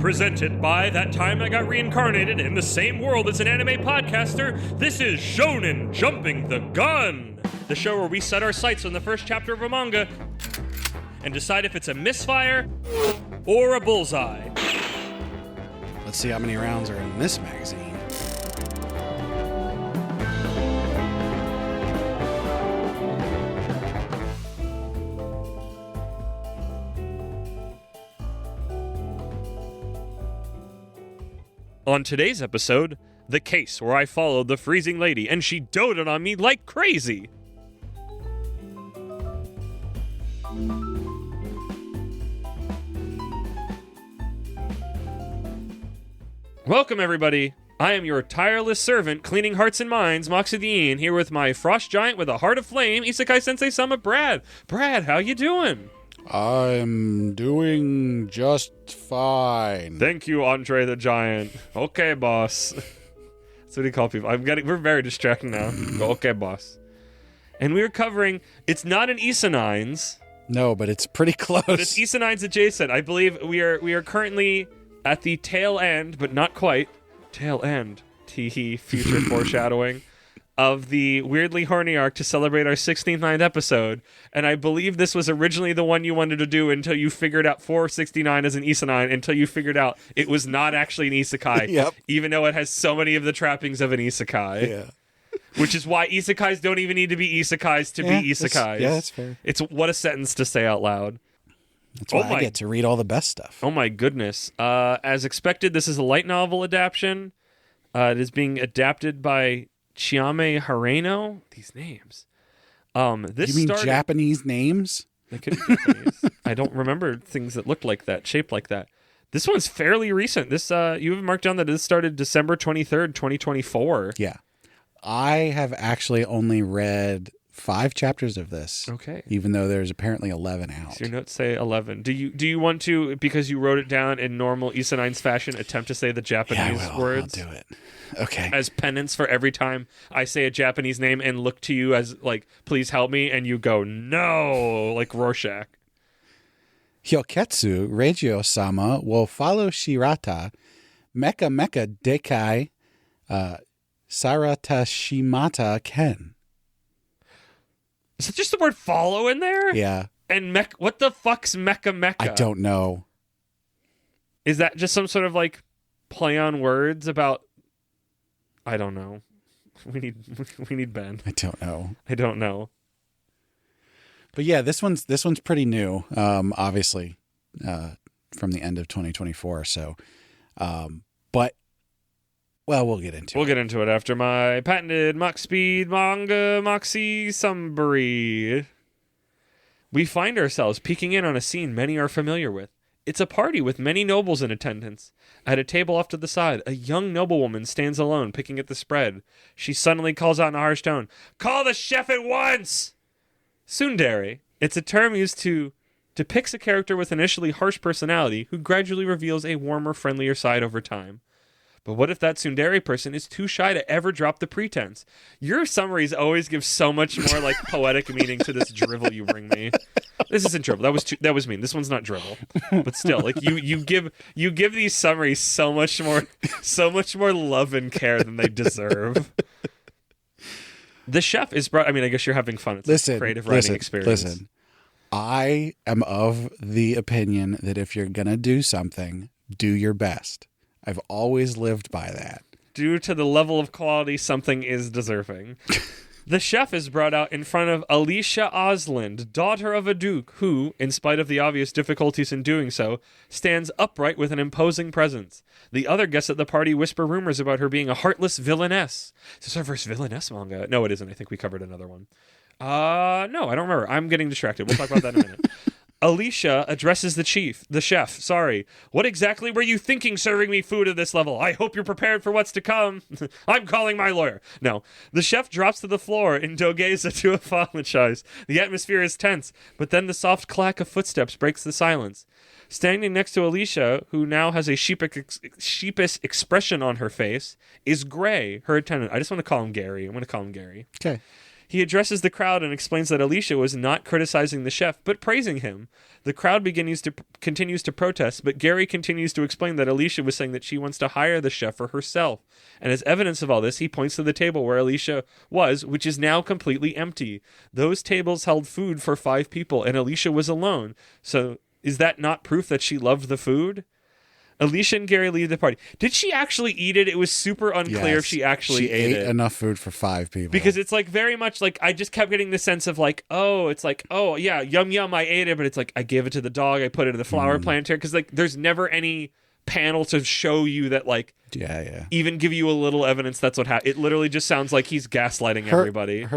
Presented by That Time I Got Reincarnated in the Same World as an Anime Podcaster, this is Shonen Jumping the Gun, the show where we set our sights on the first chapter of a manga and decide if it's a misfire or a bullseye. Let's see how many rounds are in this magazine. On today's episode, the case where I followed the freezing lady and she doted on me like crazy. Welcome, everybody. I am your tireless servant, cleaning hearts and minds, Moxie the Ian, here with my frost giant with a heart of flame, Isekai Sensei Sama Brad. Brad, how you doing? I'm doing just fine. Thank you, Andre the Giant. Okay, boss. That's what he call people. We're very distracting now. Go, okay, boss. And we're covering, it's not an Isanines. No, but it's pretty close. But it's Isanines adjacent. I believe we are currently at the tail end, but not quite. Tail end. Teehee, future foreshadowing. Of the Weirdly Horny arc to celebrate our 69th episode. And I believe this was originally the one you wanted to do until you figured out 469 as an Isanine, until you figured out it was not actually an isekai. Yep. Even though it has so many of the trappings of an isekai. Yeah. Which is why isekais don't even need to be isekais to be isekais. That's fair. It's what a sentence to say out loud. That's why I get to read all the best stuff. Oh my goodness. As expected, this is a light novel adaptation. It is being adapted by Chiame Hareno. These names. This you mean Japanese names? They could be Japanese. I don't remember things that looked like that, shaped like that. This one's fairly recent. This you have marked down that this started December 23rd, 2024. Yeah. I have actually only read 5 chapters of this. Okay. Even though there's apparently 11 out. So your notes say 11. Do you want to, because you wrote it down in normal Isanines fashion, attempt to say the Japanese words? I'll do it. Okay. As penance for every time I say a Japanese name and look to you as, like, please help me, and you go, no, like Rorschach. Hyoketsu Regio-sama will follow Shirata, Mecha Mecha Dekai, Saratashimata Ken. Is it just the word follow in there? Yeah. And what the fuck's Mecha Mecha? I don't know. Is that just some sort of, like, play on words about... I don't know. We need Ben. I don't know. But yeah, this one's pretty new. Obviously, from the end of 2024. So, but we'll get into it. We'll get into it after my patented Mach Speed manga Moxie summary. We find ourselves peeking in on a scene many are familiar with. It's a party with many nobles in attendance. At a table off to the side, a young noblewoman stands alone, picking at the spread. She suddenly calls out in a harsh tone, "Call the chef at once!" Tsundere. It's a term used to depicts a character with initially harsh personality who gradually reveals a warmer, friendlier side over time. But what if that tsundere person is too shy to ever drop the pretense? Your summaries always give so much more like poetic meaning to this drivel you bring me. This isn't drivel. That was mean. This one's not drivel. But still, like you give these summaries so much more love and care than they deserve. The chef is brought. I mean, I guess you're having fun. It's a creative writing experience. Listen, I am of the opinion that if you're gonna do something, do your best. I've always lived by that. Due to the level of quality something is deserving. The chef is brought out in front of Alicia Osland, daughter of a duke, who, in spite of the obvious difficulties in doing so, stands upright with an imposing presence. The other guests at the party whisper rumors about her being a heartless villainess. Is this our first villainess manga? No, it isn't. I think we covered another one. No, I don't remember. I'm getting distracted. We'll talk about that in a minute. Alicia addresses the chef. What exactly were you thinking serving me food at this level? I hope you're prepared for what's to come. I'm calling my lawyer. No. The chef drops to the floor in Dogeza to apologize. The atmosphere is tense, but then the soft clack of footsteps breaks the silence. Standing next to Alicia, who now has a sheepish expression on her face, is Gray, her attendant. I just want to call him Gary. I'm going to call him Gary. Okay. He addresses the crowd and explains that Alicia was not criticizing the chef, but praising him. The crowd continues to protest, but Gary continues to explain that Alicia was saying that she wants to hire the chef for herself. And as evidence of all this, he points to the table where Alicia was, which is now completely empty. Those tables held food for 5 people, and Alicia was alone. So is that not proof that she loved the food? Alicia and Gary leave the party. Did she actually eat it? It was super unclear if she actually ate it. Enough food for 5 people. Because it's like very much like I just kept getting the sense of like, oh, it's like, oh yeah, yum yum, I ate it, but it's like I gave it to the dog, I put it in the flower planter, because like there's never any panel to show you that like even give you a little evidence that's what happened. It literally just sounds like he's gaslighting everybody.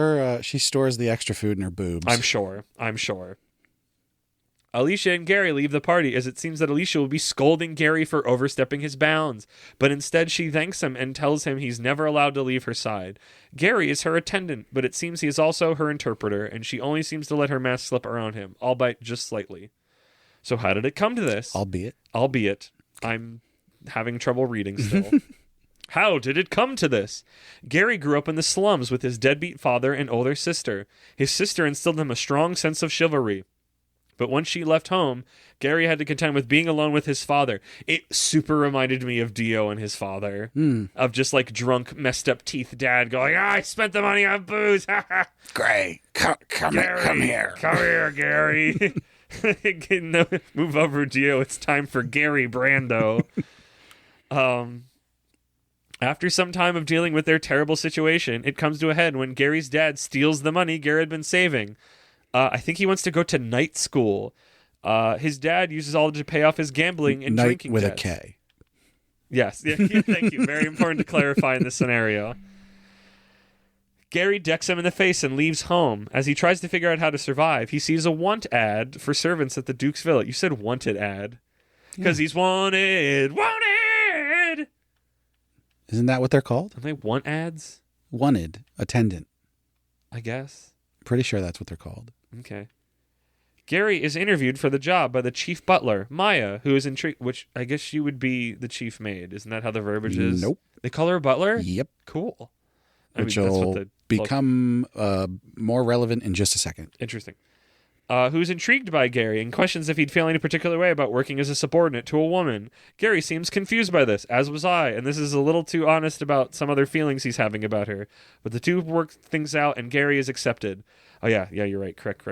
She stores the extra food in her boobs. I'm sure. Alicia and Gary leave the party as it seems that Alicia will be scolding Gary for overstepping his bounds, but instead she thanks him and tells him he's never allowed to leave her side. Gary is her attendant, but it seems he is also her interpreter, and she only seems to let her mask slip around him, albeit just slightly. So how did it come to this? Albeit. I'm having trouble reading still. How did it come to this? Gary grew up in the slums with his deadbeat father and older sister. His sister instilled in him a strong sense of chivalry. But once she left home, Gary had to contend with being alone with his father. It super reminded me of Dio and his father. Of just like drunk, messed up teeth dad going, I spent the money on booze. Gray, come here. Come here, Gary. No, move over, Dio. It's time for Gary Brando. After some time of dealing with their terrible situation, it comes to a head when Gary's dad steals the money Gary had been saving. I think he wants to go to night school. His dad uses all to pay off his gambling and drinking with debts. a K. Yes. Yeah, thank you. Very important to clarify in this scenario. Gary decks him in the face and leaves home. As he tries to figure out how to survive, he sees a want ad for servants at the Duke's Villa. You said wanted ad. Because he's wanted. Wanted! Isn't that what they're called? Are they want ads? Wanted. Attendant. I guess. Pretty sure that's what they're called. Okay. Gary is interviewed for the job by the chief butler, Maya, who is intrigued, which I guess she would be the chief maid. Isn't that how the verbiage is? Nope. They call her a butler? Yep. Cool. Which will become more relevant in just a second. Interesting. Who's intrigued by Gary and questions if he'd feel any particular way about working as a subordinate to a woman. Gary seems confused by this, as was I, and this is a little too honest about some other feelings he's having about her. But the two work things out, and Gary is accepted. Oh, yeah, you're right. Correct.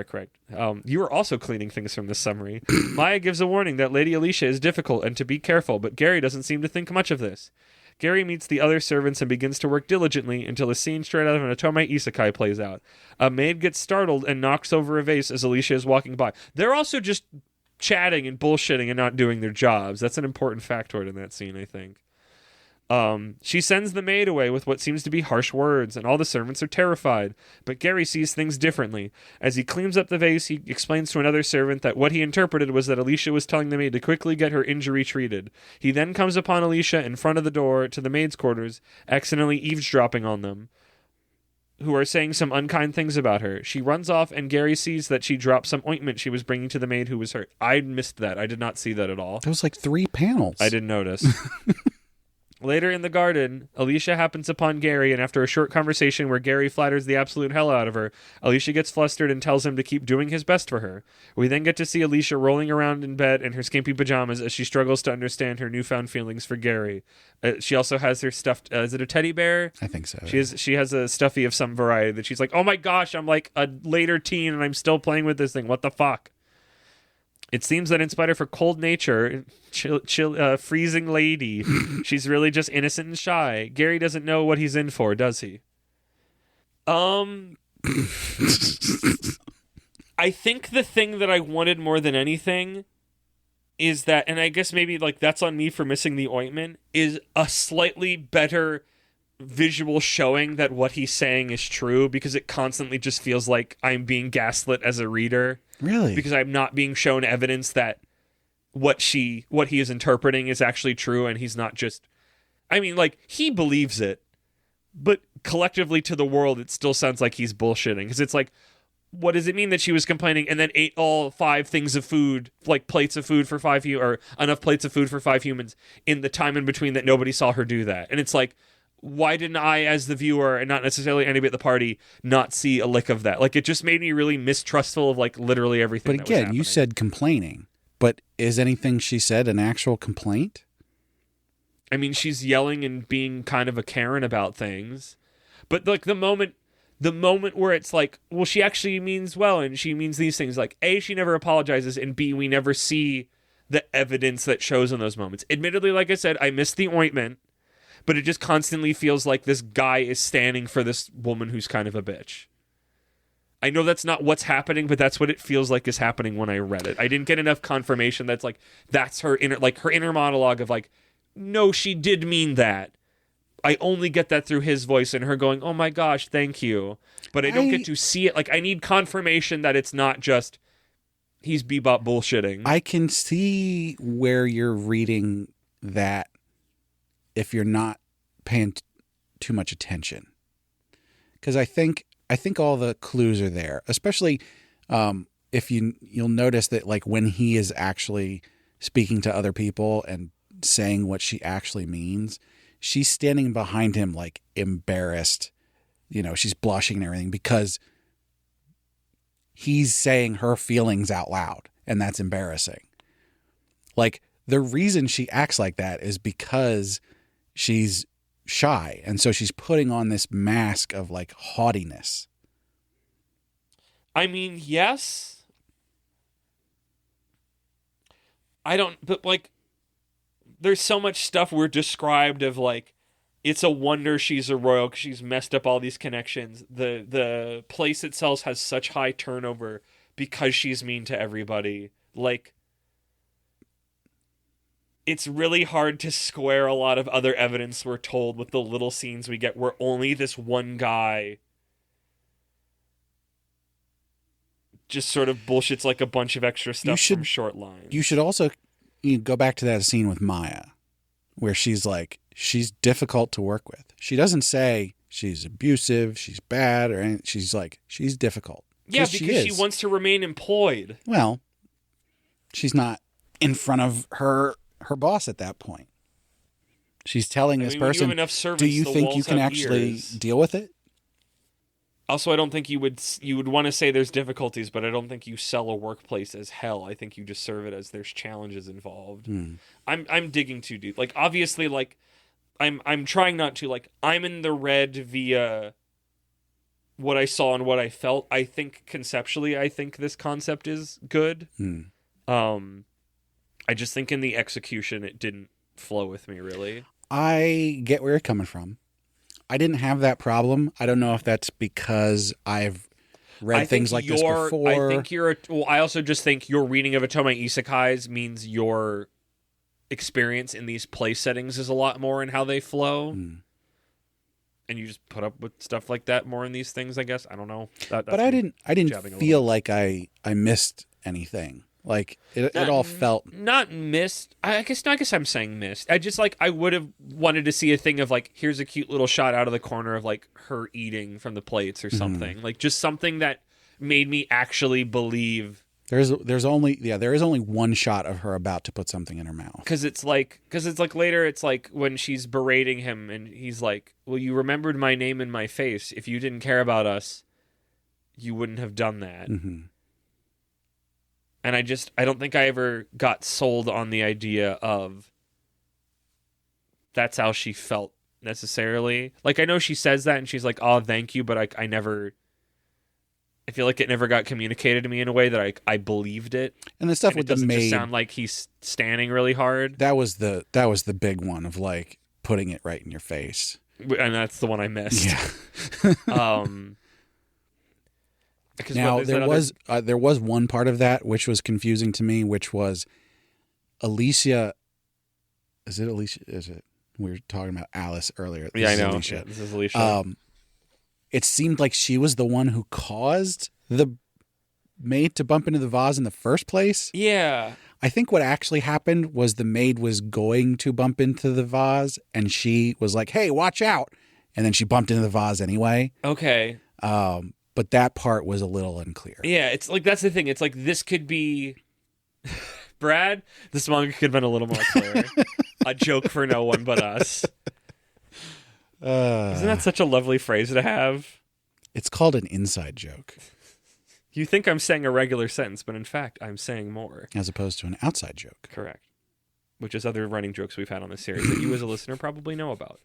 You are also cleaning things from this summary. Maya gives a warning that Lady Alicia is difficult and to be careful, but Gary doesn't seem to think much of this. Gary meets the other servants and begins to work diligently until a scene straight out of an Otome isekai plays out. A maid gets startled and knocks over a vase as Alicia is walking by. They're also just chatting and bullshitting and not doing their jobs. That's an important factoid in that scene, I think. She sends the maid away with what seems to be harsh words, and all the servants are terrified. But Gary sees things differently. As he cleans up the vase, he explains to another servant that what he interpreted was that Alicia was telling the maid to quickly get her injury treated. He then comes upon Alicia in front of the door to the maid's quarters, accidentally eavesdropping on them, who are saying some unkind things about her. She runs off, and Gary sees that she dropped some ointment she was bringing to the maid who was hurt. I missed that. I did not see that at all. That was like 3 panels. I didn't notice. Later in the garden, Alicia happens upon Gary, and after a short conversation where Gary flatters the absolute hell out of her, Alicia gets flustered and tells him to keep doing his best for her. We then get to see Alicia rolling around in bed in her skimpy pajamas as she struggles to understand her newfound feelings for Gary. She also has her stuffed, is it a teddy bear? I think so. She has a stuffy of some variety that she's like, oh my gosh, I'm like a later teen and I'm still playing with this thing. What the fuck? It seems that in spite of her cold nature, freezing lady, she's really just innocent and shy. Gary doesn't know what he's in for, does he? I think the thing that I wanted more than anything is that, and I guess maybe like that's on me for missing the ointment, is a slightly better visual showing that what he's saying is true, because it constantly just feels like I'm being gaslit as a reader. Really? Because I'm not being shown evidence that what he is interpreting is actually true, and he's not just... I mean, like, he believes it, but collectively to the world, it still sounds like he's bullshitting. Because it's like, what does it mean that she was complaining and then ate all 5 things of food, like plates of food for 5 or enough plates of food for 5 humans in the time in between that nobody saw her do that? And it's like, why didn't I, as the viewer, and not necessarily anybody at the party, not see a lick of that? Like, it just made me really mistrustful of, like, literally everything. But again, you said complaining. But is anything she said an actual complaint? I mean, she's yelling and being kind of a Karen about things. But, like, the moment where it's like, well, she actually means well, and she means these things. Like, A, she never apologizes, and B, we never see the evidence that shows in those moments. Admittedly, like I said, I missed the ointment, but it just constantly feels like this guy is standing for this woman who's kind of a bitch. I know that's not what's happening, but that's what it feels like is happening when I read it. I didn't get enough confirmation that's like, that's her inner monologue of like, no, she did mean that. I only get that through his voice and her going, oh my gosh, thank you. But I don't get to see it. Like, I need confirmation that it's not just, he's Bebop bullshitting. I can see where you're reading that if you're not paying too much attention. Because I think all the clues are there, especially if you'll notice that, like, when he is actually speaking to other people and saying what she actually means, she's standing behind him, like, embarrassed. You know, she's blushing and everything because he's saying her feelings out loud, and that's embarrassing. Like, the reason she acts like that is because she's shy, and so she's putting on this mask of, like, haughtiness. I mean, yes. But, like, there's so much stuff we're described of, like, it's a wonder she's a royal because she's messed up all these connections. The place itself has such high turnover because she's mean to everybody. Like, it's really hard to square a lot of other evidence we're told with the little scenes we get where only this one guy just sort of bullshits like a bunch of extra stuff from short lines. You should also go back to that scene with Maya where she's like, she's difficult to work with. She doesn't say she's abusive, she's bad, or anything. She's like, she's difficult. Yeah, because she wants to remain employed. Well, she's not in front of her boss at that point. She's telling this person, do you think you can actually deal with it? Also, I don't think you would want to say there's difficulties, but I don't think you sell a workplace as hell. I think you just serve it as there's challenges involved. I'm digging too deep. Like, obviously, like, I'm trying not to, like, I'm in the red via what I saw and what I felt. I think conceptually, I think this concept is good. I just think in the execution, it didn't flow with me, really. I get where you're coming from. I didn't have that problem. I don't know if that's because I've read things like this before. I think I also just think your reading of Otome Isekais means your experience in these place settings is a lot more in how they flow. And you just put up with stuff like that more in these things, I guess. I don't know. But I didn't feel like I missed anything. Like, it all felt... Not missed. I guess I'm saying missed. I just, like, I would have wanted to see a thing of, like, here's a cute little shot out of the corner of, like, her eating from the plates or something. Like, just something that made me actually believe... There is only one shot of her about to put something in her mouth. Because it's like later, it's like when she's berating him and he's like, well, you remembered my name and my face. If you didn't care about us, you wouldn't have done that. And I don't think I ever got sold on the idea of that's how she felt necessarily. Like, I know she says that and she's like, oh, thank you. But I feel like it never got communicated to me in a way that I believed it. And the stuff with the maid doesn't just sound like he's standing really hard. That was the big one of, like, putting it right in your face. And that's the one I missed. Yeah. Now, there was one part of that which was confusing to me, which was Alicia. Is it Alicia? Is it? We were talking about Alice earlier. Yeah, I know. Alicia. Yeah, this is Alicia. It seemed like she was the one who caused the maid to bump into the vase in the first place. Yeah. I think what actually happened was the maid was going to bump into the vase, and she was like, hey, watch out. And then she bumped into the vase anyway. Okay. But that part was a little unclear. Yeah, it's like, that's the thing. It's like, this could be... Brad, this manga could have been a little more clear. A joke for no one but us. Isn't that such a lovely phrase to have? It's called an inside joke. You think I'm saying a regular sentence, but in fact, I'm saying more. As opposed to an outside joke. Correct. Which is other running jokes we've had on this series that you as a listener probably know about.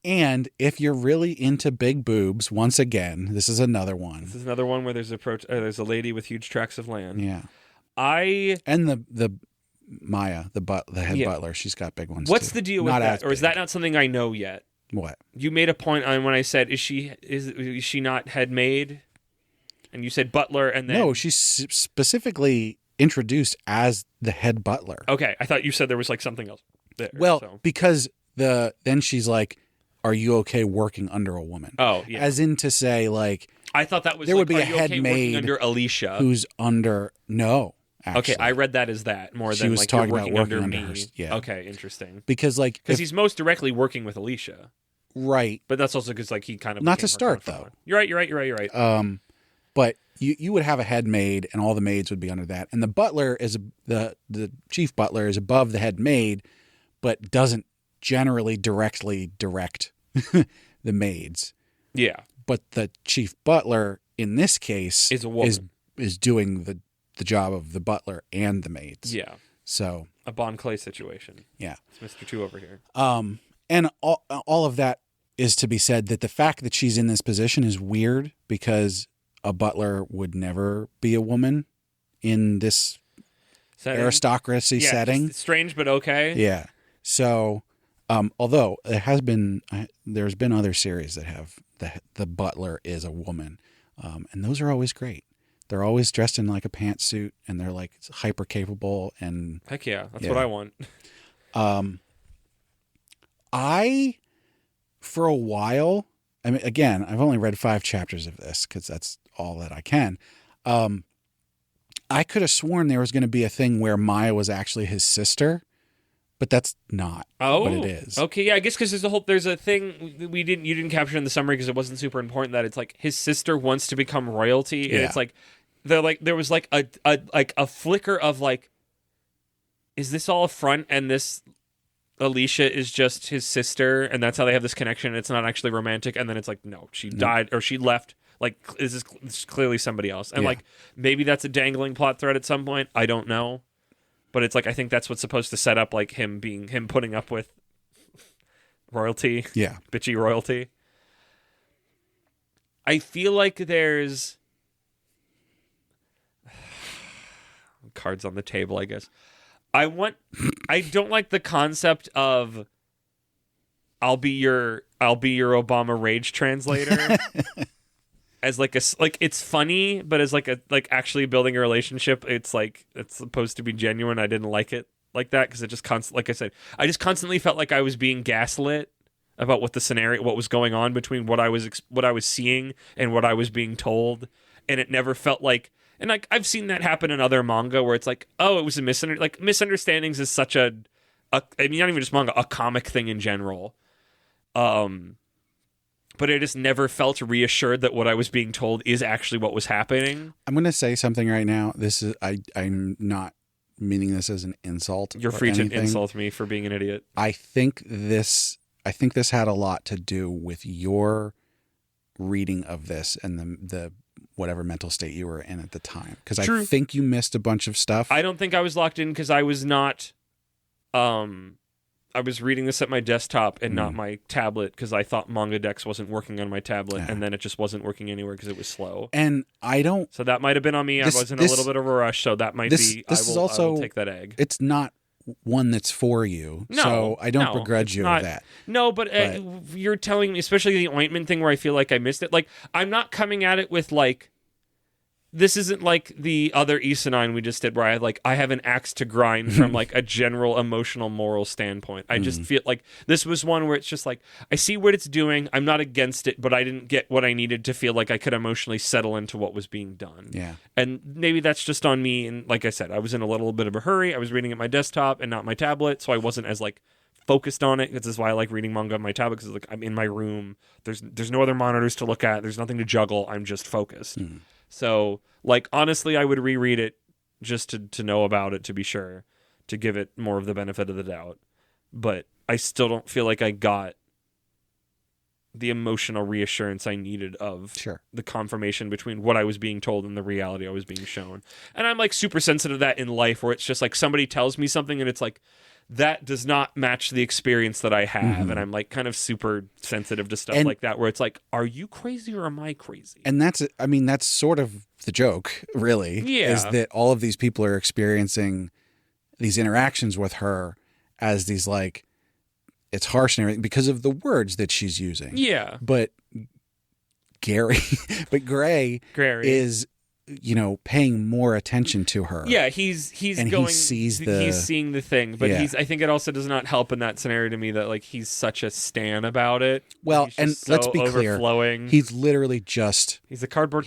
And if you're really into big boobs, once again, this is another one. This is another one where there's a lady with huge tracts of land. Yeah. And the Maya, the head butler, she's got big ones. What's too. the deal with that? Or is that not something I know yet? What? You made a point on when I said, is she not head maid? And you said butler, and then no, she's specifically introduced as the head butler. Okay, I thought you said there was like something else there. Well, because then she's like, "Are you okay working under a woman?" Oh, yeah. As in to say, like, I thought that was there would be are a you head okay maid working under Alicia, who's under Actually. Okay, I read that as that more she than was like talking you're about working working under me. Yeah. Okay, interesting. Because he's most directly working with Alicia, right? But that's also because like he kind of not to start though. You're right. But you would have a head maid, and all the maids would be under that, and the butler is the chief butler is above the head maid, but doesn't generally directly direct the maids. Yeah. But the chief butler in this case is a woman. Is doing the job of the butler and the maids. Yeah. So a Bon Clay situation. Yeah. It's Mr. Two over here. And all of that is to be said that the fact that she's in this position is weird because a butler would never be a woman in this aristocracy setting. Strange, but okay. Yeah. So, although there's been other series that have the butler is a woman, and those are always great. They're always dressed in like a pantsuit, and they're like hyper capable. And heck yeah, that's what I want. For a while, I mean, again, I've only read 5 chapters of this because that's all that I can. I could have sworn there was going to be a thing where Maya was actually his sister, but that's not what it is. Okay, yeah, I guess because there's a thing you didn't capture in the summary because it wasn't super important that it's like his sister wants to become royalty, and it's like there was like a flicker of like, is this all a front and this Alicia is just his sister and that's how they have this connection, it's not actually romantic, and then it's like, no, she died or she left, like this is clearly somebody else, and like maybe that's a dangling plot thread at some point, I don't know, but it's like I think that's what's supposed to set up like him putting up with royalty, bitchy royalty. I feel like there's cards on the table, I guess. I don't like the concept of I'll be your Obama rage translator as it's funny, but as actually building a relationship, it's like it's supposed to be genuine. I didn't like it like that because it just like I said, I just constantly felt like I was being gaslit about what the scenario, what was going on between what I was seeing and what I was being told, and it never felt like. And like I've seen that happen in other manga where it's like, oh, it was a misunderstandings is such I mean, not even just manga, a comic thing in general. But I just never felt reassured that what I was being told is actually what was happening. I'm going to say something right now. This is I'm not meaning this as an insult. You're free to insult me for being an idiot. I think this had a lot to do with your reading of this and the whatever mental state you were in at the time. Because I think you missed a bunch of stuff. I don't think I was locked in because I was not... I was reading this at my desktop and not my tablet because I thought Manga Dex wasn't working on my tablet, and then it just wasn't working anywhere because it was slow. And I don't... So that might have been on me. I was in a little bit of a rush, so that might be... I will take that egg. It's not one that's for you, so I don't begrudge you of that. No, but you're telling me, especially the ointment thing where I feel like I missed it. Like, I'm not coming at it with like... This isn't like the other Isenine we just did where I have an axe to grind from like a general emotional moral standpoint. I just feel like this was one where it's just like, I see what it's doing. I'm not against it, but I didn't get what I needed to feel like I could emotionally settle into what was being done. Yeah. And maybe that's just on me. And like I said, I was in a little bit of a hurry. I was reading at my desktop and not my tablet. So I wasn't as like focused on it. This is why I like reading manga on my tablet, because like I'm in my room. There's no other monitors to look at. There's nothing to juggle. I'm just focused. So, like, honestly, I would reread it just to know about it, to be sure, to give it more of the benefit of the doubt. but I still don't feel like I got the emotional reassurance I needed of the confirmation between what I was being told and the reality I was being shown. And I'm like super sensitive to that in life, where it's just like somebody tells me something and it's like, that does not match the experience that I have. And I'm like kind of super sensitive to stuff like that, where it's like, are you crazy or am I crazy? And that's sort of the joke, really, is that all of these people are experiencing these interactions with her as these like, it's harsh and everything because of the words that she's using. Yeah. But Gray is, paying more attention to her. Yeah, he's and going. He's seeing the thing, but I think it also does not help in that scenario to me that like he's such a stan about it. Well, and so let's be clear, he's literally he's a cardboard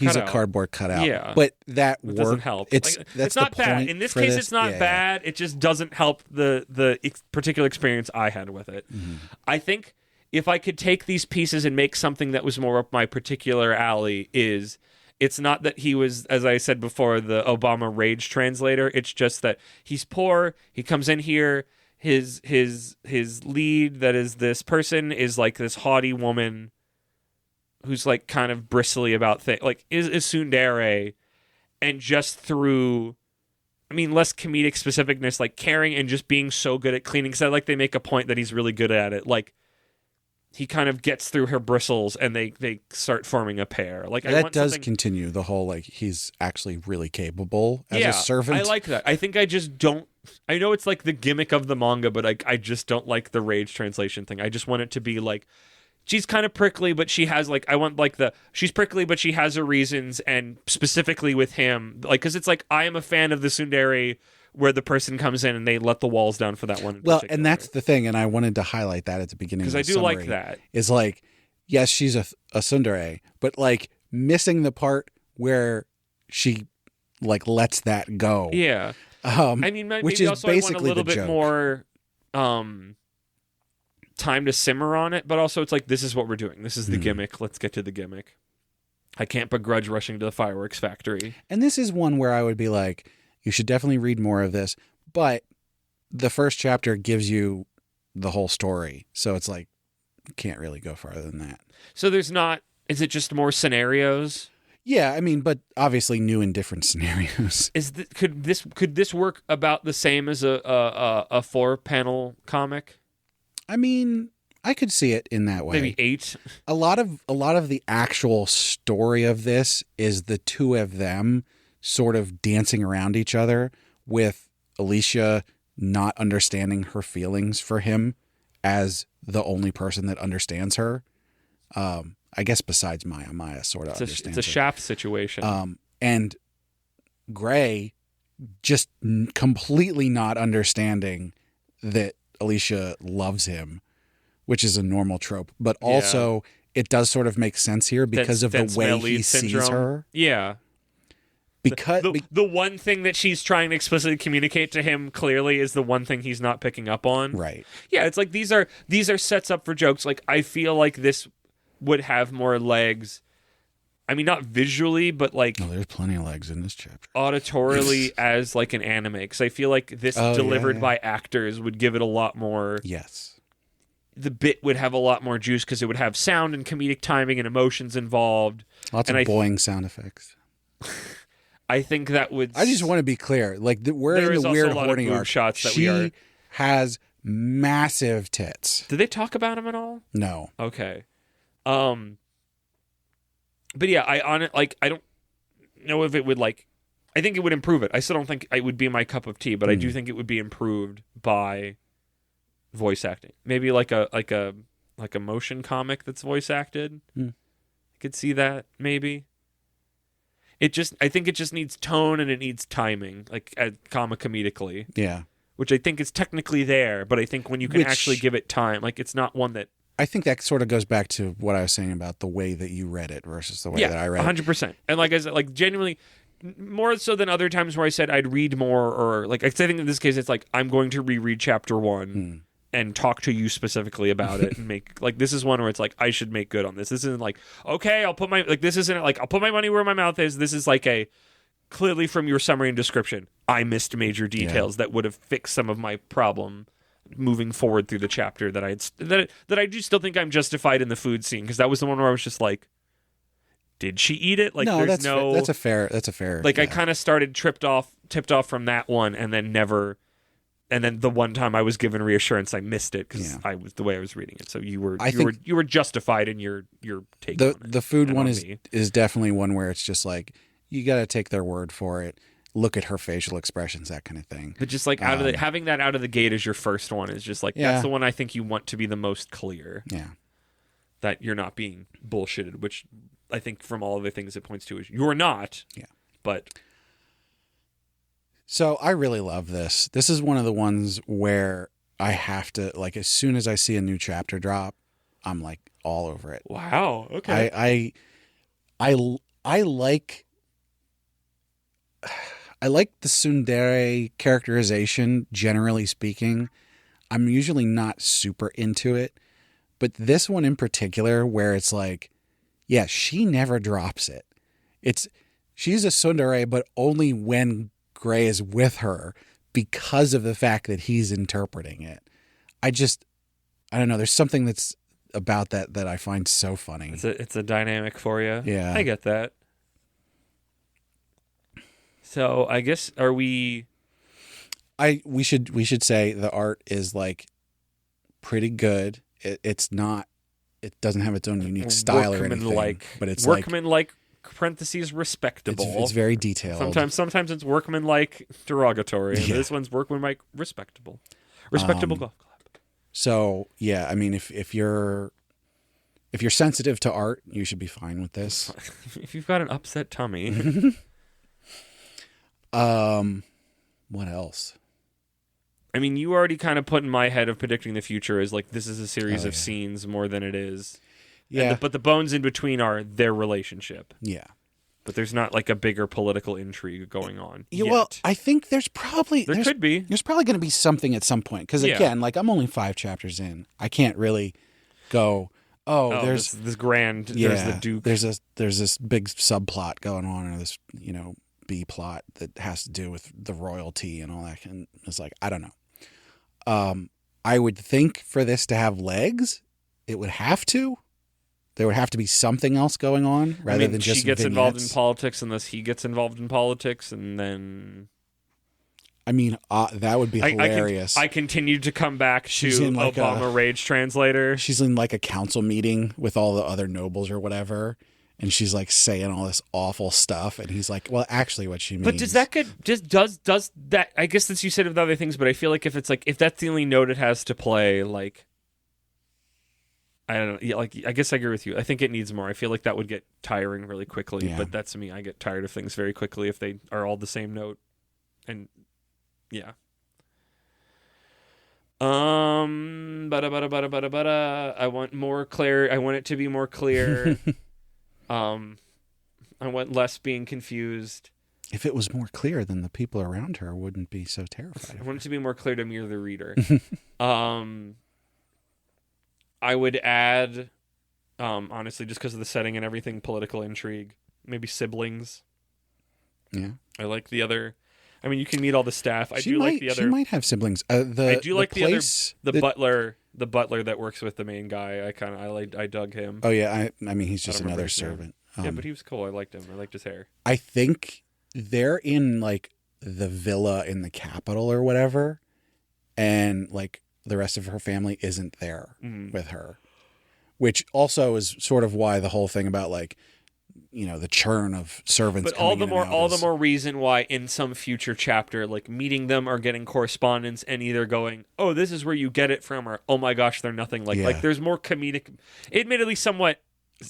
cutout. Yeah, but that doesn't help. It's not bad. In this case, it's not bad. It just doesn't help the particular experience I had with it. I think if I could take these pieces and make something that was more up my particular alley, it's not that he was, as I said before, the Obama rage translator. It's just that he's poor. He comes in here. His lead, that is this person, is like this haughty woman who's like kind of bristly about things. Like is tsundere, and just through, less comedic specificness, like caring and just being so good at cleaning. So like they make a point that he's really good at it. Like, he kind of gets through her bristles and they start forming a pair. Like that does continue the whole, like, he's actually really capable as a servant. I like that. I think I just don't. I know it's like the gimmick of the manga, but I just don't like the rage translation thing. I just want it to be like, she's kind of prickly, but she has like, she's prickly, but she has her reasons, and specifically with him, like, because it's like, I am a fan of the tsundere, where the person comes in and they let the walls down for that one. Well, and that's the thing, and I wanted to highlight that at the beginning of the because I do like that. Is like, yes, she's a tsundere, but like missing the part where she like lets that go. Yeah, maybe which is also basically I want a little bit joke. more time to simmer on it, but also it's like, this is what we're doing. This is the gimmick. Let's get to the gimmick. I can't begrudge rushing to the fireworks factory. And this is one where I would be like, you should definitely read more of this, but the first chapter gives you the whole story. So it's like, you can't really go farther than that. So is it just more scenarios? Yeah, but obviously new and different scenarios. Could this work about the same as a 4-panel comic? I could see it in that way. Maybe 8. A lot of the actual story of this is the two of them sort of dancing around each other, with Alicia not understanding her feelings for him as the only person that understands her. I guess besides Maya. Maya sort of understands. It's a Shaft situation. And Gray just completely not understanding that Alicia loves him, which is a normal trope. But also, it does sort of make sense here because of the way he sees her. Yeah. Because the one thing that she's trying to explicitly communicate to him clearly is the one thing he's not picking up on. Right. Yeah, it's like these are sets up for jokes. Like, I feel like this would have more legs. Not visually, but like... Oh, there's plenty of legs in this chapter. Auditorily as like an anime. Because I feel like this delivered by actors would give it a lot more... Yes. The bit would have a lot more juice because it would have sound and comedic timing and emotions involved. Lots of boing sound effects. I think that would... I just want to be clear. Like, we're in the weird horny arc. Shots that she has massive tits. Did they talk about him at all? No. Okay. But yeah, I don't know if it would like... I think it would improve it. I still don't think it would be my cup of tea, but I do think it would be improved by voice acting. Maybe like a motion comic that's voice acted. I could see that, maybe. I think it just needs tone and it needs timing, like comedically. Yeah. Which I think is technically there, but I think when you can actually give it time, like, it's not one that... I think that sort of goes back to what I was saying about the way that you read it versus the way that I read 100%. it. And like I said, like, genuinely, more so than other times where I said I'd read more, or like I think in this case it's like, I'm going to reread chapter 1 and talk to you specifically about it and make, like, this is one where it's like, I should make good on this. This isn't like, okay, I'll put my, like, this isn't like, I'll put my money where my mouth is. This is like a, clearly from your summary and description, I missed major details that would have fixed some of my problem. moving forward through the chapter that I do still think I'm justified in the food scene, because that was the one where I was just like, did she eat it? Like, no, there's that's a fair. Like, yeah. I kind of started tipped off from that one, and then the one time I was given reassurance, I missed it because I was the way I was reading it. So you were justified in your take on it. The food one is definitely one where it's just like, you got to take their word for it. Look at her facial expressions, that kind of thing. But just like having that out of the gate as your first one is just like, that's the one I think you want to be the most clear. Yeah. That you're not being bullshitted, which I think from all of the things it points to is you're not. Yeah. But. So I really love this. This is one of the ones where I have to, like, as soon as I see a new chapter drop, I'm like all over it. Wow. Okay. I like the tsundere characterization, generally speaking. I'm usually not super into it, but this one in particular, where it's like, yeah, she never drops it. She's a tsundere, but only when Gray is with her, because of the fact that he's interpreting it. I don't know. There's something that's about that I find so funny. It's a dynamic for you. Yeah. I get that. So I guess we should say the art is like pretty good. It doesn't have its own unique style or anything, but it's workman-like parentheses respectable. It's very detailed. Sometimes it's workman-like derogatory. And this one's workman-like respectable. Respectable golf club. So yeah, I mean, if you're sensitive to art, you should be fine with this. If you've got an upset tummy. What else? I mean, you already kind of put in my head of predicting the future as like, this is a series of scenes more than it is. Yeah. But the bones in between are their relationship. Yeah. But there's not like a bigger political intrigue going on. Yeah, yet. well, I think there's probably going to be something at some point. Because again, like, I'm only 5 chapters in. I can't really go, there's this grand, there's the Duke. There's this big subplot going on, or this, B plot that has to do with the royalty and all that. And it's like, I don't know. I would think for this to have legs, it would have to. There would have to be something else going on rather than just she gets vignettes. involved in politics unless he gets involved in politics, and then. I mean, that would be hilarious. I continue to come back to Obama Rage Translator. She's in like a council meeting with all the other nobles or whatever, and she's like saying all this awful stuff, and he's like, "Well, actually, what she means." But does that does that? I guess that's, you said with other things, but I feel like if that's the only note it has to play, like. I don't know. Yeah, like, I guess I agree with you. I think it needs more. I feel like that would get tiring really quickly. Yeah. But that's me. I get tired of things very quickly if they are all the same note. And yeah. I want more clear. I want it to be more clear. I want less being confused. If it was more clear, then the people around her wouldn't be so terrified. I want it to be more clear to me, the reader. I would add, honestly, just because of the setting and everything, political intrigue, maybe siblings. Yeah. I like the other. I mean, you can meet all the staff. She might have siblings. I do like the butler. The butler that works with the main guy. I dug him. Oh yeah, I mean, he's just another servant. Yeah, but he was cool. I liked him. I liked his hair. I think they're in like the villa in the capital or whatever, and like. The rest of her family isn't there with her, which also is sort of why the whole thing about like, the churn of servants. But all the more reason why in some future chapter, like meeting them or getting correspondence and either going, oh, this is where you get it from, or oh my gosh, they're nothing like there's more comedic, admittedly somewhat.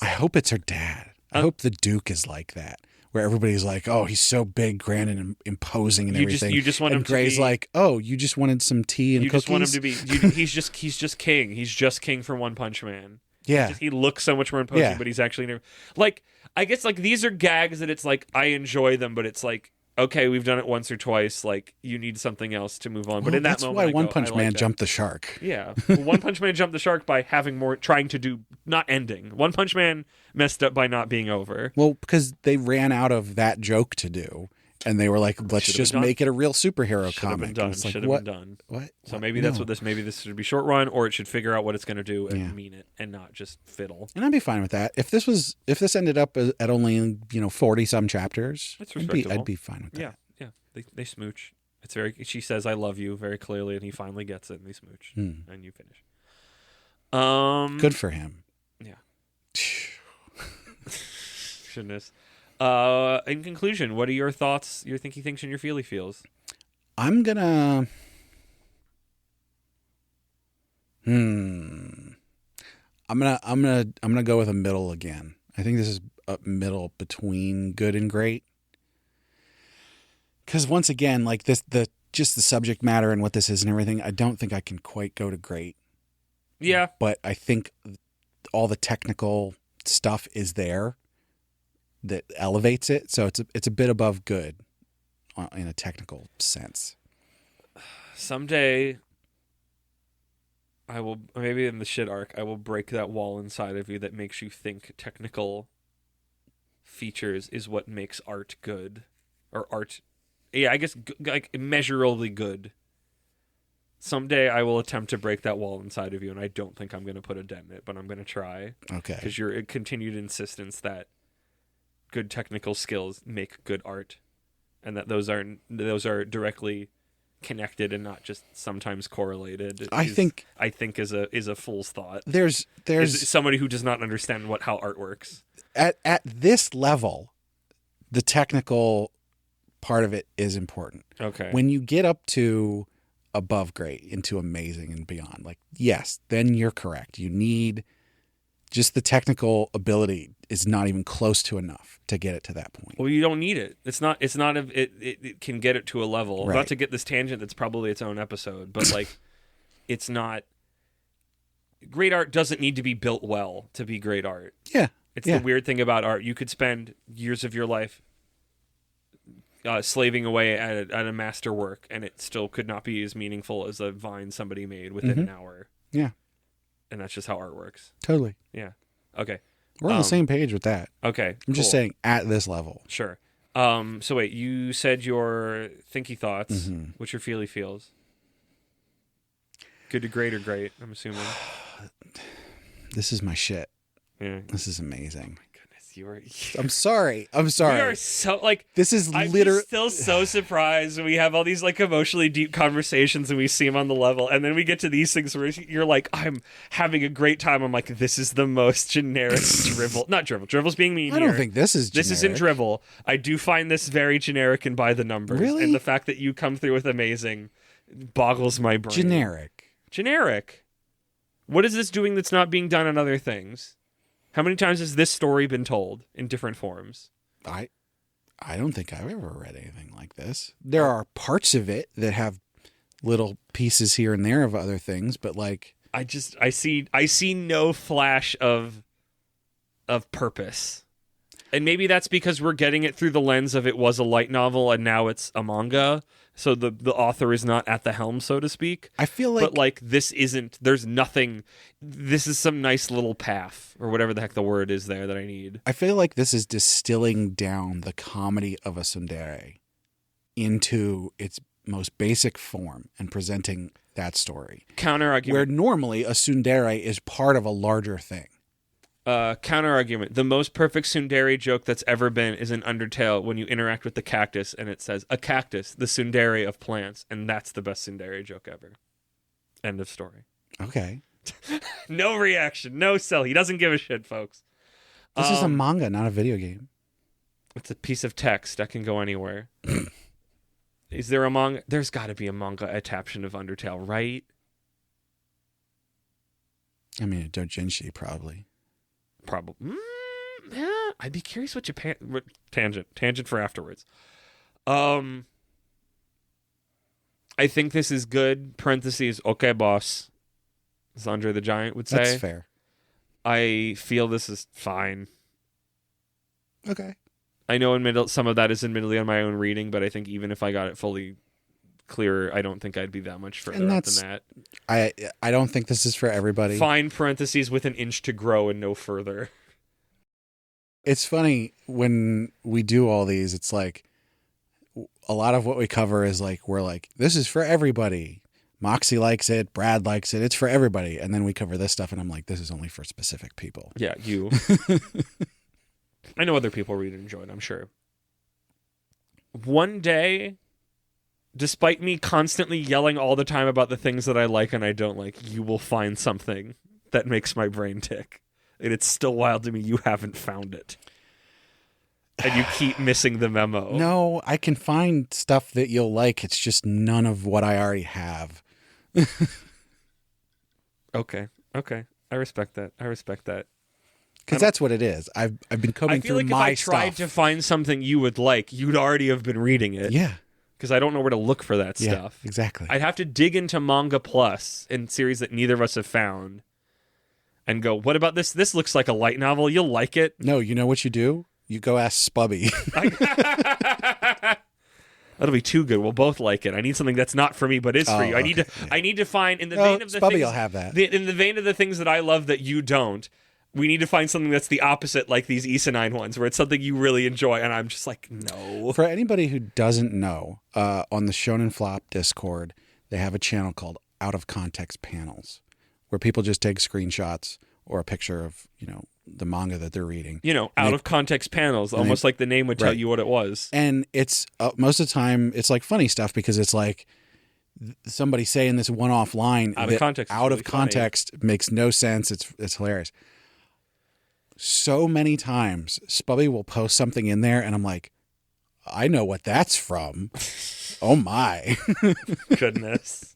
I hope it's her dad. I hope the Duke is like that. Where everybody's like, oh, he's so big, grand, and imposing, and everything. You just want him to be. And Gray's like, oh, you just wanted some tea and cookies. You just want him to be. He's just king. He's just king for One Punch Man. Yeah, he looks so much more imposing, but he's actually never. Like, I guess like these are gags that it's like I enjoy them, but it's like, okay, we've done it once or twice. Like, you need something else to move on. But in that moment, that's why One Punch Man jumped the shark. Yeah, One Punch Man jumped the shark by having more, trying to do not ending. One Punch Man messed up by not being over. Well, because they ran out of that joke to do, And they were like, let's Should've just been done. make it a real superhero Should have comic. been done. And it's like, Should have what? been done. What? So What? maybe No. that's what this. Maybe this should be short run, or it should figure out what it's going to do and Yeah. mean it, and not just fiddle. And I'd be fine with that. If this ended up at only 40 some chapters, That's I'd respectable. be fine with that. Yeah. They smooch. It's very. She says, "I love you" very clearly, and he finally gets it, and they smooch, and you finish. Good for him. Yeah. Goodness. In conclusion, what are your thoughts, your thinky thinks, and your feely feels? I'm gonna. I'm gonna go with a middle again. I think this is a middle between good and great. Because once again, like just the subject matter and what this is and everything, I don't think I can quite go to great. Yeah. But I think all the technical stuff is there that elevates it. So it's a bit above good in a technical sense. Someday, I will, maybe in the shit arc, I will break that wall inside of you that makes you think technical features is what makes art good. Or art, yeah, I guess like immeasurably good. Someday I will attempt to break that wall inside of you, and I don't think I'm going to put a dent in it, but I'm going to try. Okay. Because your continued insistence that good technical skills make good art, and that those are directly connected and not just sometimes correlated. I think is a fool's thought. There's is somebody who does not understand how art works. At this level, the technical part of it is important. Okay. When you get up to above great, into amazing and beyond, like, yes, then you're correct. You need just the technical ability is not even close to enough to get it to that point. Well, you don't need it. It can get it to a level. Right. Not to get this tangent that's probably its own episode, but like it's not great art doesn't need to be built well to be great art. Yeah. It's the weird thing about art. You could spend years of your life slaving away at a masterwork, and it still could not be as meaningful as a vine somebody made within an hour. Yeah. And that's just how art works. Totally. Yeah. Okay. We're on the same page with that. Okay. I'm just saying at this level. Sure. So wait, you said your thinky thoughts. Mm-hmm. What's your feely feels? Good to great or great, I'm assuming. This is my shit. Yeah. This is amazing. Goodness, you are. I'm sorry. We are so like. This is I'm literally still so surprised when we have all these like emotionally deep conversations and we see them on the level, and then we get to these things where you're like, I'm having a great time. I'm like, this is the most generic drivel. Not drivel. Drivel's being mean. I don't think this is generic. This isn't drivel. I do find this very generic and by the numbers. Really? And the fact that you come through with amazing boggles my brain. Generic. What is this doing that's not being done in other things? How many times has this story been told in different forms? I don't think I've ever read anything like this. There are parts of it that have little pieces here and there of other things, but like I see no flash of purpose. And maybe that's because we're getting it through the lens of it was a light novel and now it's a manga. So the author is not at the helm, so to speak. I feel like... But like this isn't... There's nothing... This is some nice little path, or whatever the heck the word is there that I need. I feel like this is distilling down the comedy of a tsundere into its most basic form and presenting that story. Counter-argument. Where normally a tsundere is part of a larger thing. Counter-argument. The most perfect tsundere joke that's ever been is in Undertale when you interact with the cactus and it says, a cactus, the tsundere of plants. And that's the best tsundere joke ever. End of story. Okay. No reaction. No sell. He doesn't give a shit, folks. This is a manga, not a video game. It's a piece of text that can go anywhere. Is there a manga? There's got to be a manga adaptation of Undertale, right? I mean, a doujinshi, probably. Probably. Yeah, I'd be curious what Japan... Tangent for afterwards. I think this is good. Parentheses, okay, boss. As Andre the Giant would say. That's fair. I feel this is fine. Okay. I know some of that is admittedly on my own reading, but I think even if I got it fully clearer, I don't think I'd be that much further up than that. I don't think this is for everybody. Fine, parentheses with an inch to grow and no further. It's funny when we do all these, it's like a lot of what we cover is like, we're like, this is for everybody. Moxie likes it. Brad likes it. It's for everybody. And then we cover this stuff, and I'm like, this is only for specific people. Yeah, you. I know other people read and enjoy it, I'm sure. One day, despite me constantly yelling all the time about the things that I like and I don't like, you will find something that makes my brain tick. And it's still wild to me you haven't found it. And you keep missing the memo. No, I can find stuff that you'll like. It's just none of what I already have. Okay. I respect that. Because that's what it is. I've been combing through my stuff. I feel like if I tried to find something you would like, you'd already have been reading it. Yeah. Because I don't know where to look for that stuff. Exactly. I'd have to dig into Manga Plus in series that neither of us have found and go, what about this? This looks like a light novel. You'll like it. No, you know what you do? You go ask Spubby. That'll be too good. We'll both like it. I need something that's not for me, but is for you. I need to find in the vein of the Spubby things, will have that. In the vein of the things that I love that you don't. We need to find something that's the opposite, like these Isenine ones, where it's something you really enjoy, and I'm just like, no. For anybody who doesn't know, on the Shonen Flop Discord, they have a channel called Out of Context Panels, where people just take screenshots or a picture of, the manga that they're reading. Out of context panels, almost like the name would tell you what it was. And it's, most of the time, it's like funny stuff, because it's like somebody saying this one-off line out of context. Out of context makes no sense. It's hilarious. So many times, Spubby will post something in there, and I'm like, I know what that's from. Oh my goodness!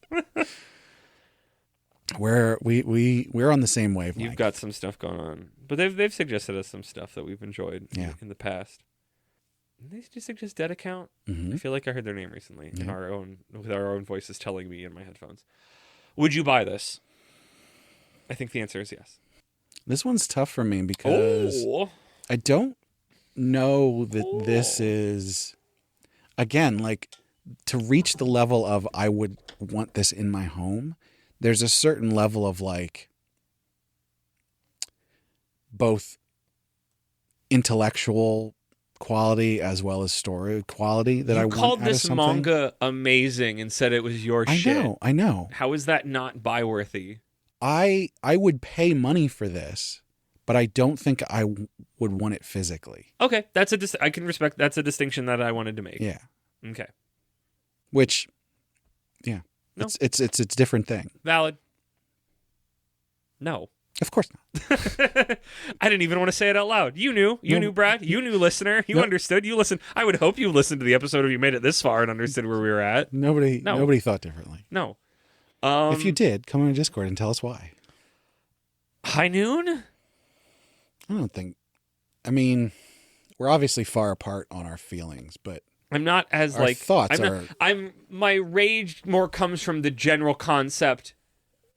We're on the same wavelength. You've got some stuff going on, but they've suggested us some stuff that we've enjoyed in the past. Did they just suggest Dead Account? Mm-hmm. I feel like I heard their name recently with our own voices telling me in my headphones. Would you buy this? I think the answer is yes. This one's tough for me because I don't know that this is, again, like, to reach the level of I would want this in my home, there's a certain level of, like, both intellectual quality as well as story quality that I want out of something. You called this manga amazing and said it was your shit. I know. How is that not buy-worthy? I would pay money for this, but I don't think I would want it physically. Okay, I can respect. That's a distinction that I wanted to make. Yeah. Okay. Which, yeah, no. It's a different thing. Valid. No. Of course not. I didn't even want to say it out loud. You knew, Brad. You knew, listener. You understood. You listened. I would hope you listened to the episode if you made it this far and understood where we were at. Nobody thought differently. No. If you did, come on Discord and tell us why. High Noon? I don't think. I mean, we're obviously far apart on our feelings, but I'm not as our like thoughts my rage more comes from the general concept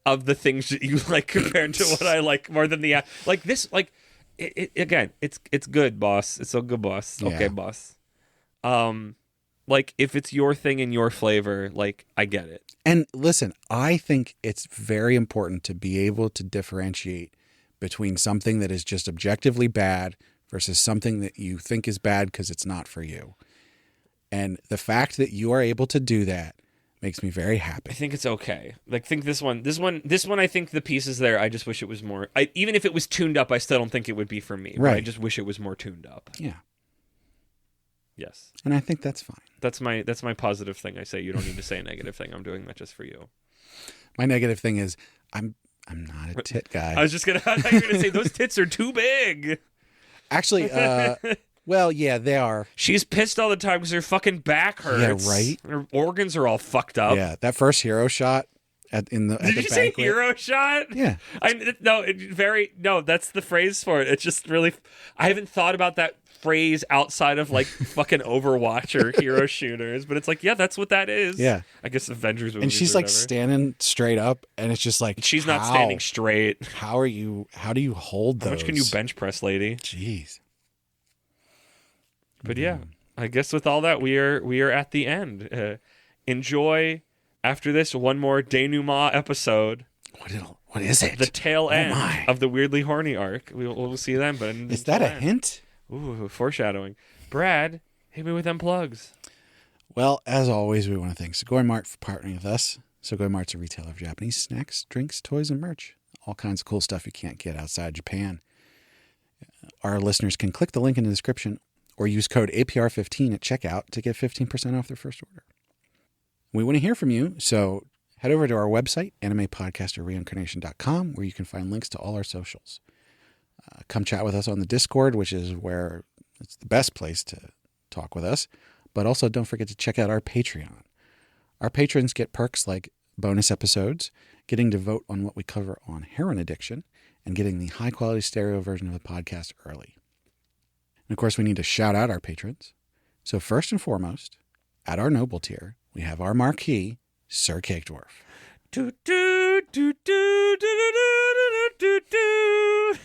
of the things that you like compared to what I like more than the like this like again. It's good, boss. It's so good, boss. Okay, boss. Like, if it's your thing and your flavor, like, I get it. And listen, I think it's very important to be able to differentiate between something that is just objectively bad versus something that you think is bad because it's not for you. And the fact that you are able to do that makes me very happy. I think it's okay. Like, think this one, I think the pieces there, I just wish it was more, even if it was tuned up, I still don't think it would be for me. Right. But I just wish it was more tuned up. Yeah. Yes. And I think that's fine. That's my positive thing. I say you don't need to say a negative thing. I'm doing that just for you. My negative thing is I'm not a tit guy. I thought you were gonna say those tits are too big. Actually, well, yeah, they are. She's pissed all the time because her fucking back hurts. Yeah, right. Her organs are all fucked up. Yeah, that first hero shot at the Did you say hero shot? Yeah. That's the phrase for it. It's just really. I haven't thought about that phrase outside of like fucking Overwatch or hero shooters, but it's like, yeah, that's what that is. Yeah. I guess Avengers movies. And she's like standing straight up, and it's just like she's not standing straight. How do you hold those? How much can you bench press, lady? Jeez. But yeah, I guess with all that, we are at the end. Enjoy after this one more denouement episode. What is it? The tail end of the Weirdly Horny arc. We'll see them. But is that a hint? Ooh, foreshadowing. Brad, hit me with them plugs. Well, as always, we want to thank Sugoi Mart for partnering with us. Sugoi Mart's a retailer of Japanese snacks, drinks, toys, and merch. All kinds of cool stuff you can't get outside Japan. Our listeners can click the link in the description or use code APR15 at checkout to get 15% off their first order. We want to hear from you, so head over to our website, animepodcasterreincarnation.com, where you can find links to all our socials. Come chat with us on the Discord, which is where it's the best place to talk with us. But also don't forget to check out our Patreon. Our patrons get perks like bonus episodes, getting to vote on what we cover on heroin addiction, and getting the high-quality stereo version of the podcast early. And, of course, we need to shout out our patrons. So first and foremost, at our noble tier, we have our marquee, Sir Cake Dwarf. Do, do, do, do, do, do, do, do.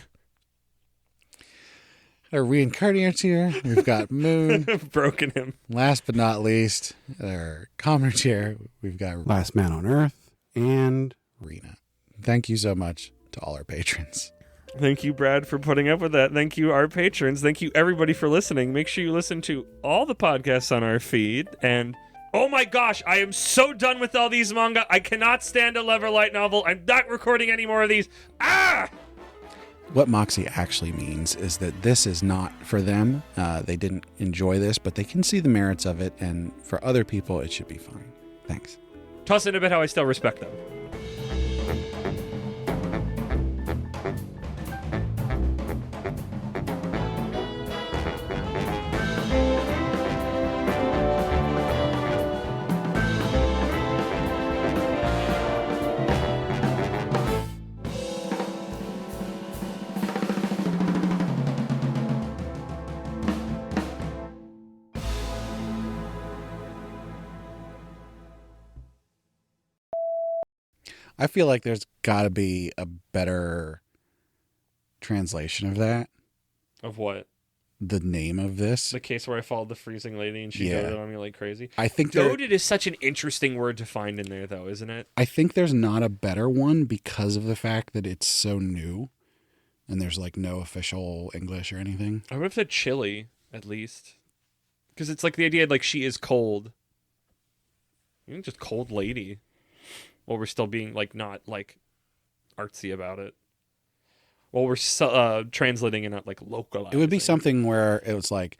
Our reincarnator tier, we've got Moon. Broken him. Last but not least, our commoner tier, we've got Last Man on Earth and Rena. Thank you so much to all our patrons. Thank you, Brad, for putting up with that. Thank you, our patrons. Thank you, everybody, for listening. Make sure you listen to all the podcasts on our feed. And, oh my gosh, I am so done with all these manga. I cannot stand a Lever Light novel. I'm not recording any more of these. Ah! What Moxie actually means is that this is not for them. They didn't enjoy this, but they can see the merits of it. And for other people, it should be fine. Thanks. Toss in a bit how I still respect them. I feel like there's got to be a better translation of that. Of what? The name of this. The case where I followed the freezing lady and she doted on me like crazy. I think doted is such an interesting word to find in there, though, isn't it? I think there's not a better one because of the fact that it's so new and there's like no official English or anything. I would have said chilly, at least. Because it's like the idea like she is cold. You just cold lady. While we're still being like not like artsy about it. While we're translating and not like localizing. It would be something where it was like,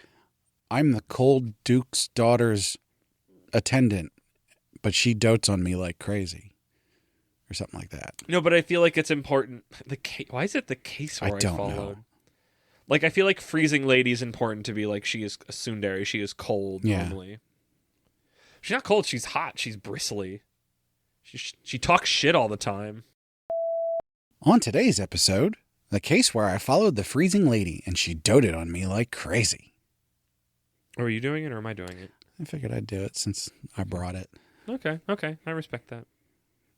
I'm the cold Duke's daughter's attendant, but she dotes on me like crazy. Or something like that. No, but I feel like it's important. Why is it the case where I followed? Know. Like, I feel like freezing lady is important to be like, she is a tsundere. She is cold normally. She's not cold. She's hot. She's bristly. She talks shit all the time. On today's episode, the case where I followed the freezing lady and she doted on me like crazy. Are you doing it or am I doing it? I figured I'd do it since I brought it. Okay. I respect that.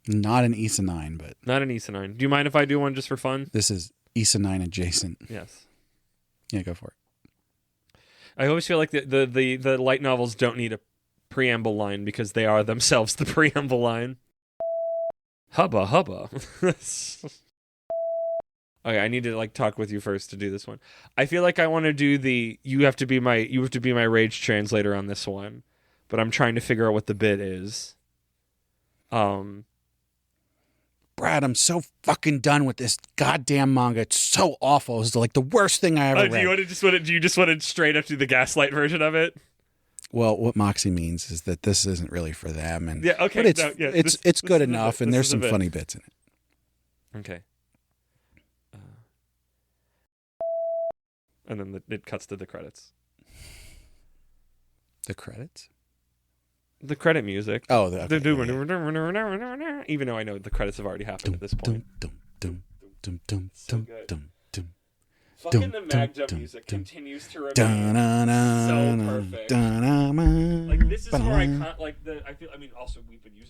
Not an Issa 9, but... Not an Issa 9. Do you mind if I do one just for fun? This is Issa 9 adjacent. Yes. Yeah, go for it. I always feel like the light novels don't need a preamble line because they are themselves the preamble line. Hubba hubba. Okay, I need to like talk with you first to do this one. I feel like I want to do you have to be my rage translator on this one, but I'm trying to figure out what the bit is. Brad, I'm so fucking done with this goddamn manga. It's so awful. It's like the worst thing I ever read. Do you just want to straight up do the gaslight version of it? Well, what Moxie means is that this isn't really for them, and yeah, okay, but it's good enough, and there's some funny bits in it. Okay. And then it cuts to the credits. The credits? The credit music. Oh, even though I know the credits have already happened at this point. Fucking the Magda music continues to remain so perfect. Like, this is where I can't, like, I mean, also, we've been using